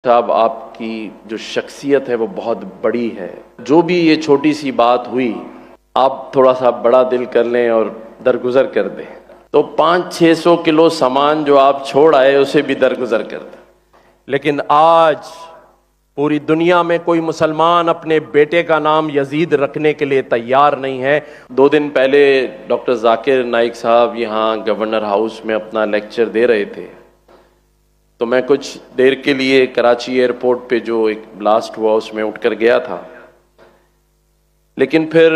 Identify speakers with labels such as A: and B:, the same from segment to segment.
A: साहब, आपकी जो शख्सियत है वो बहुत बड़ी है। जो भी ये छोटी सी बात हुई, आप थोड़ा सा बड़ा दिल कर लें और दरगुजर कर दें, तो 500-600 किलो सामान जो आप छोड़ आए उसे भी दरगुजर कर दें। लेकिन आज पूरी दुनिया में कोई मुसलमान अपने बेटे का नाम यजीद रखने के लिए तैयार नहीं है। 2 दिन पहले डॉक्टर जाकिर नाइक साहब यहाँ गवर्नर हाउस में अपना लेक्चर दे रहे थे, तो मैं कुछ देर के लिए कराची एयरपोर्ट पे जो एक ब्लास्ट हुआ उसमें उठकर गया था। लेकिन फिर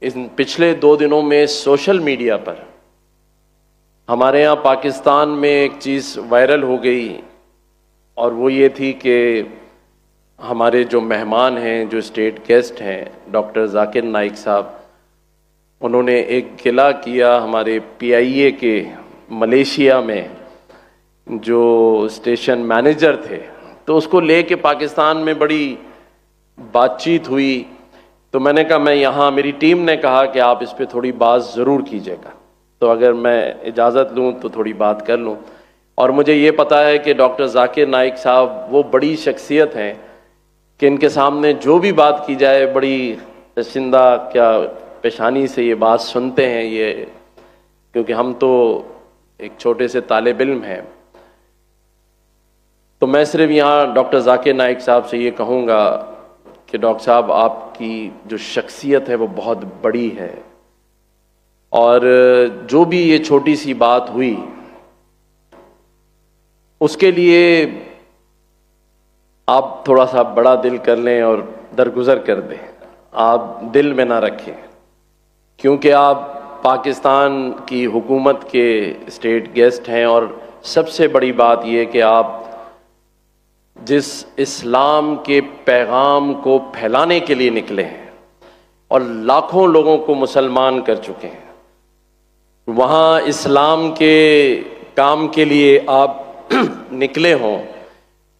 A: इन पिछले 2 दिनों में सोशल मीडिया पर हमारे यहाँ पाकिस्तान में एक चीज़ वायरल हो गई, और वो ये थी कि हमारे जो मेहमान हैं, जो स्टेट गेस्ट हैं, डॉक्टर जाकिर नाइक साहब, उन्होंने एक गिला किया हमारे PIA के मलेशिया में जो स्टेशन मैनेजर थे। तो उसको लेके पाकिस्तान में बड़ी बातचीत हुई। तो मैंने कहा, मैं यहाँ, मेरी टीम ने कहा कि आप इस पे थोड़ी बात ज़रूर कीजिएगा, तो अगर मैं इजाज़त लूँ तो थोड़ी बात कर लूँ। और मुझे ये पता है कि डॉक्टर जाकिर नाइक साहब वो बड़ी शख्सियत हैं कि इनके सामने जो भी बात की जाए बड़ी रसिंदा क्या पेशानी से ये बात सुनते हैं, ये क्योंकि हम तो एक छोटे से तालिब इल्म हैं। तो मैं सिर्फ यहाँ डॉक्टर जाकिर नाइक साहब से ये कहूँगा कि डॉक्टर साहब, आपकी जो शख्सियत है वो बहुत बड़ी है, और जो भी ये छोटी सी बात हुई उसके लिए आप थोड़ा सा बड़ा दिल कर लें और दरगुजर कर दें। आप दिल में ना रखें, क्योंकि आप पाकिस्तान की हुकूमत के स्टेट गेस्ट हैं, और सबसे बड़ी बात यह कि आप जिस इस्लाम के पैगाम को फैलाने के लिए निकले हैं और लाखों लोगों को मुसलमान कर चुके हैं, वहाँ इस्लाम के काम के लिए आप निकले हों,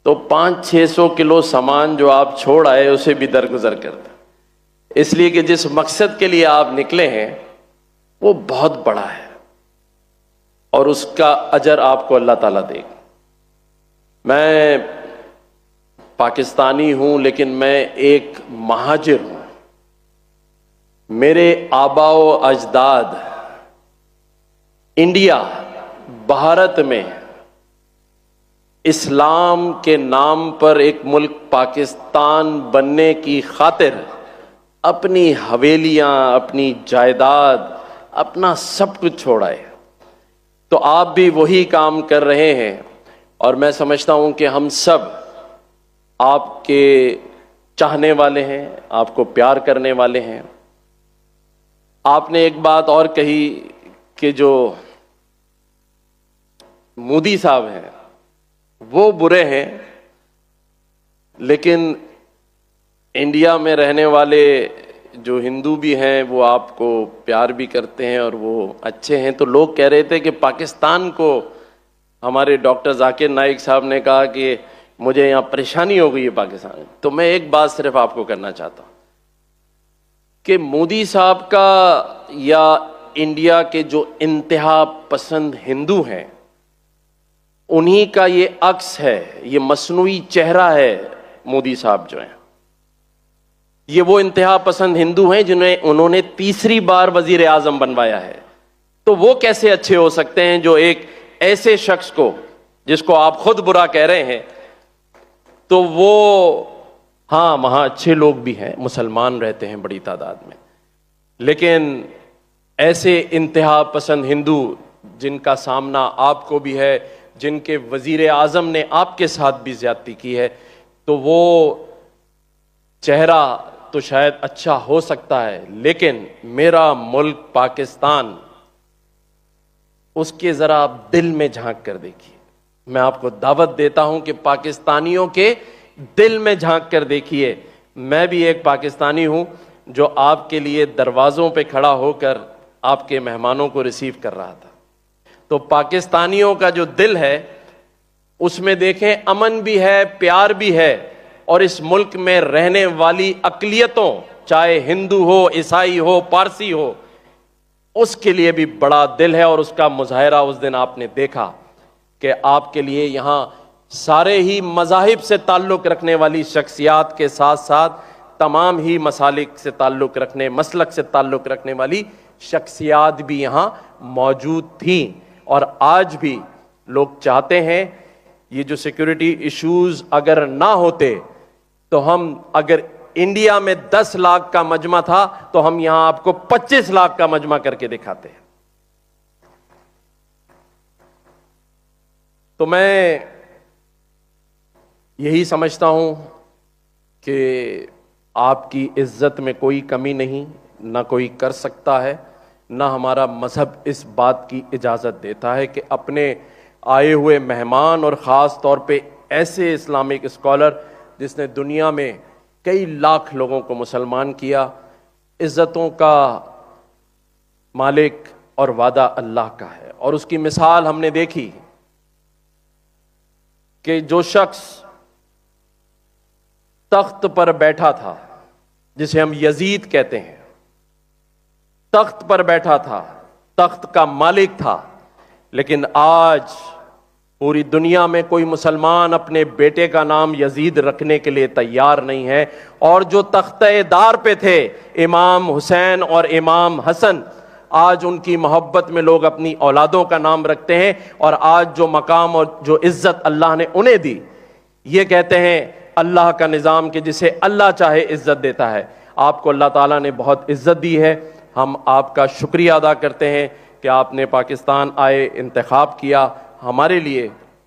A: तो 500-600 किलो सामान जो आप छोड़ आए उसे भी दरगुजर कर दें। इसलिए कि जिस मकसद के लिए आप निकले हैं वो बहुत बड़ा है, और उसका अजर आपको अल्लाह ताला देगा। मैं पाकिस्तानी हूं, लेकिन मैं एक महाजिर हूं। मेरे आबाओ अजदाद इंडिया, भारत में इस्लाम के नाम पर एक मुल्क पाकिस्तान बनने की खातिर अपनी हवेलियां, अपनी जायदाद, अपना सब कुछ छोड़ाए। तो आप भी वही काम कर रहे हैं, और मैं समझता हूं कि हम सब आपके चाहने वाले हैं, आपको प्यार करने वाले हैं। आपने एक बात और कही कि जो मोदी साहब हैं वो बुरे हैं, लेकिन इंडिया में रहने वाले जो हिंदू भी हैं वो आपको प्यार भी करते हैं और वो अच्छे हैं। तो लोग कह रहे थे कि पाकिस्तान को, हमारे डॉक्टर जाकिर नाइक साहब ने कहा कि मुझे यहाँ परेशानी हो गई है पाकिस्तान में। तो मैं एक बात सिर्फ आपको करना चाहता हूँ कि मोदी साहब का या इंडिया के जो इंतहा पसंद हिंदू हैं उन्हीं का ये अक्स है, ये मसनूई चेहरा है। मोदी साहब जो हैं ये वो इंतहा पसंद हिंदू हैं जिन्हें उन्होंने 3री बार वजीर आजम बनवाया है। तो वो कैसे अच्छे हो सकते हैं जो एक ऐसे शख्स को, जिसको आप खुद बुरा कह रहे हैं, तो वो, हाँ वहाँ अच्छे लोग भी हैं, मुसलमान रहते हैं बड़ी तादाद में, लेकिन ऐसे इंतहा पसंद हिंदू जिनका सामना आपको भी है, जिनके वजीर आजम ने आपके साथ भी ज्यादती की है, तो वो चेहरा तो शायद अच्छा हो सकता है, लेकिन मेरा मुल्क पाकिस्तान, उसके जरा आप दिल में झांक कर देखिए। मैं आपको दावत देता हूं कि पाकिस्तानियों के दिल में झांक कर देखिए। मैं भी एक पाकिस्तानी हूं जो आपके लिए दरवाजों पे खड़ा होकर आपके मेहमानों को रिसीव कर रहा था। तो पाकिस्तानियों का जो दिल है उसमें देखें अमन भी है, प्यार भी है, और इस मुल्क में रहने वाली अकलियतों, चाहे हिंदू हो, ईसाई हो, पारसी हो, उसके लिए भी बड़ा दिल है। और उसका मुजाहरा उस दिन आपने देखा कि आपके लिए यहाँ سارے ہی مذاہب سے تعلق رکھنے والی شخصیات کے ساتھ ساتھ تمام ہی مسالک سے تعلق رکھنے، مسلک سے تعلق رکھنے والی شخصیات بھی یہاں موجود تھیں. اور آج بھی لوگ چاہتے ہیں یہ جو سیکیورٹی ایشوز اگر نہ ہوتے تو ہم، اگر انڈیا میں 10 لاکھ کا مجمع تھا تو ہم یہاں آپ کو 25 لاکھ کا مجمع کر کے دکھاتے ہیں. تو میں یہی سمجھتا ہوں کہ آپ کی عزت میں کوئی کمی نہیں، نہ کوئی کر سکتا ہے، نہ ہمارا مذہب اس بات کی اجازت دیتا ہے کہ اپنے آئے ہوئے مہمان اور خاص طور پہ ایسے اسلامک اسکالر جس نے دنیا میں کئی لاکھ لوگوں کو مسلمان کیا، عزتوں کا مالک اور وعدہ اللہ کا ہے. اور اس کی مثال ہم نے دیکھی کہ جو شخص تخت پر بیٹھا تھا، جسے ہم یزید کہتے ہیں، تخت پر بیٹھا تھا، تخت کا مالک تھا، لیکن آج پوری دنیا میں کوئی مسلمان اپنے بیٹے کا نام یزید رکھنے کے لیے تیار نہیں ہے. اور جو تختہ دار پہ تھے امام حسین اور امام حسن، آج ان کی محبت میں لوگ اپنی اولادوں کا نام رکھتے ہیں. اور آج جو مقام اور جو عزت اللہ نے انہیں دی، یہ کہتے ہیں اللہ کا نظام کہ جسے اللہ چاہے عزت دیتا ہے. آپ کو اللہ تعالیٰ نے بہت عزت دی ہے. ہم آپ کا شکریہ ادا کرتے ہیں کہ آپ نے پاکستان آئے، انتخاب کیا. ہمارے لیے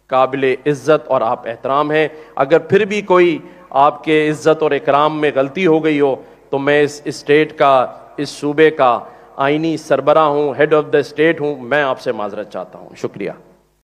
A: قابل عزت اور آپ احترام ہیں. اگر پھر بھی کوئی آپ کے عزت اور اکرام میں غلطی ہو گئی ہو تو میں اس اسٹیٹ کا، اس صوبے کا آئینی سربراہ ہوں، ہیڈ آف دا اسٹیٹ ہوں، میں آپ سے معذرت چاہتا ہوں. شکریہ.